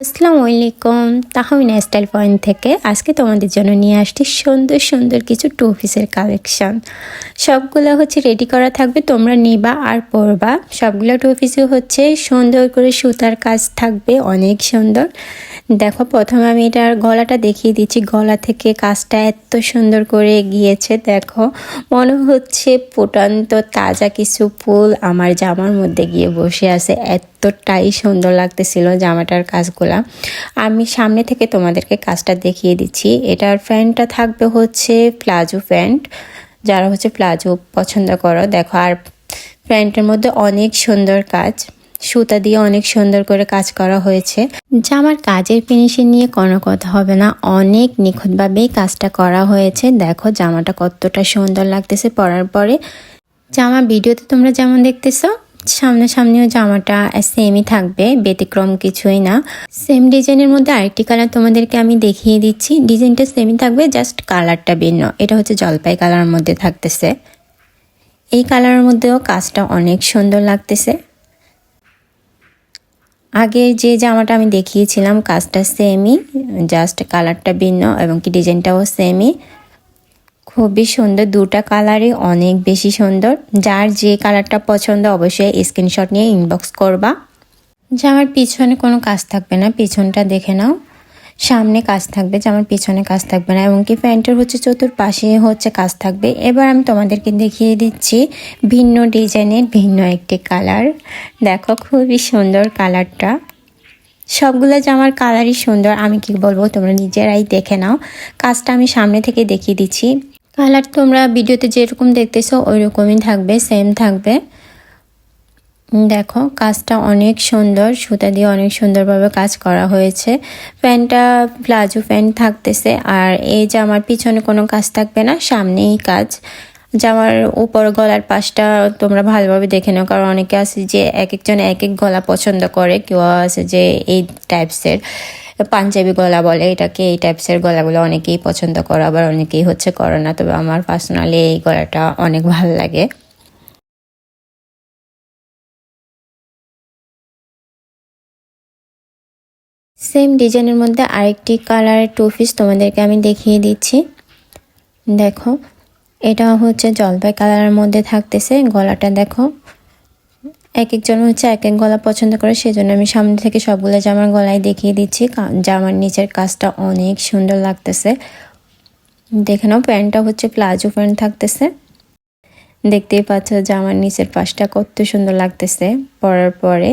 আসসালামু আলাইকুম। Tahmina style point থেকে আজকে তোমাদের জন্য নিয়ে আসছি সুন্দর সুন্দর কিছু টু পিসের কালেকশন। সবগুলো হচ্ছে রেডি করা থাকবে, তোমরা নিবা আর পরবা। সবগুলো টু পিসে হচ্ছে সুন্দর করে সুতার কাজ থাকবে, অনেক সুন্দর। দেখো, প্রথমে আমি এটার গলাটা দেখিয়ে দিচ্ছি। গলা থেকে কাজটা এত সুন্দর করে গিয়েছে, দেখো মনে হচ্ছে ফুটন্ত তাজা কিছু ফুল আমার জামার মধ্যে গিয়ে বসে আছে। এতটাই সুন্দর লাগতেছিল জামাটার কাজগুলা। আমি সামনে থেকে তোমাদেরকে কাজটা দেখিয়ে দিচ্ছি। এটার প্যান্টটা থাকবে হচ্ছে প্লাজো প্যান্ট, যারা হচ্ছে প্লাজো পছন্দ করো। দেখো, আর প্যান্টের মধ্যে অনেক সুন্দর কাজ, সুতা দিয়ে অনেক সুন্দর করে কাজ করা হয়েছে। জামার কাজের ফিনিশিং নিয়ে কোনো কথা হবে না, অনেক নিখুঁতভাবেই কাজটা করা হয়েছে। দেখো জামাটা কতটা সুন্দর লাগতেছে পরার পরে। জামা ভিডিওতে তোমরা যেমন দেখতেছো, সামনাসামনিও জামাটা সেমই থাকবে, ব্যতিক্রম কিছুই না। সেম ডিজাইনের মধ্যে আরেকটি কালার তোমাদেরকে আমি দেখিয়ে দিচ্ছি। ডিজাইনটা সেমই থাকবে, জাস্ট কালারটা ভিন্ন। এটা হচ্ছে জলপাই কালারের মধ্যে থাকতেছে। এই কালারের মধ্যেও কাজটা অনেক সুন্দর লাগতেছে। আগে যে জামাটা আমি দেখিয়েছিলাম কাজটা সেমই, জাস্ট কালারটা ভিন্ন এবং কি ডিজাইনটাও সেমই। খুবই সুন্দর, দুটা কালারই অনেক বেশি সুন্দর। যার যে কালারটা পছন্দ অবশ্যই স্ক্রিনশট নিয়ে ইনবক্স করবা। জামার পিছনে কোনো কাজ থাকবে না, পিছনটা দেখে নাও। সামনে কাজ থাকবে, জামার পিছনে কাজ থাকবে না, এবং কি প্যান্টের হচ্ছে চতুর্পাশে হচ্ছে কাজ থাকবে। এবার আমি তোমাদেরকে দেখিয়ে দিচ্ছি ভিন্ন ডিজাইনের ভিন্ন একটি কালার। দেখো খুবই সুন্দর কালারটা। সবগুলো জামার কালারই সুন্দর, আমি কি বলবো তোমরা নিজেরাই দেখে নাও। কাজটা আমি সামনে থেকে দেখিয়ে দিচ্ছি। কালার তোমরা ভিডিওতে যেরকম দেখতেছো ওই রকমই থাকবে, সেম থাকবে। দেখো কাজটা অনেক সুন্দর, সুতা দিয়ে অনেক সুন্দরভাবে কাজ করা হয়েছে। প্যান্টটা প্লাজো প্যান্ট থাকতেছে, আর এই জামার পিছনে কোনো কাজ থাকবে না, সামনেই কাজ। জামার উপর গলার পাশটা তোমরা ভালোভাবে দেখে নাও, কারণ অনেকে আছে যে এক একজন এক এক গলা পছন্দ করে। কেউ আছে যে এই টাইপসের পাঞ্জাবি গলা বলে এটাকে, এই টাইপসের গলাগুলো অনেকেই পছন্দ করে, আবার অনেকেই হচ্ছে করে না। তবে আমার পার্সোনালি এই গলাটা অনেক ভালো লাগে। সেম ডিজাইনের মধ্যে আরেকটি কালারের টু পিস তোমাদেরকে আমি দেখিয়ে দিচ্ছি। দেখো এটা হচ্ছে জলপাই কালারের মধ্যে থাকতেছে। গলাটা দেখো, এক একজন হচ্ছে এক এক গলা পছন্দ করে, সেজন্য আমি সামনে থেকে সবগুলো জামার গলায় দেখিয়ে দিচ্ছি। জামার নিচের কাজটা অনেক সুন্দর লাগতেছে। দেখে নাও, প্যান্টটা হচ্ছে প্লাজো প্যান্ট থাকতেছে। দেখতেই পাচ্ছ জামার নিচের পাশটা কত সুন্দর লাগতেছে পরার পরে।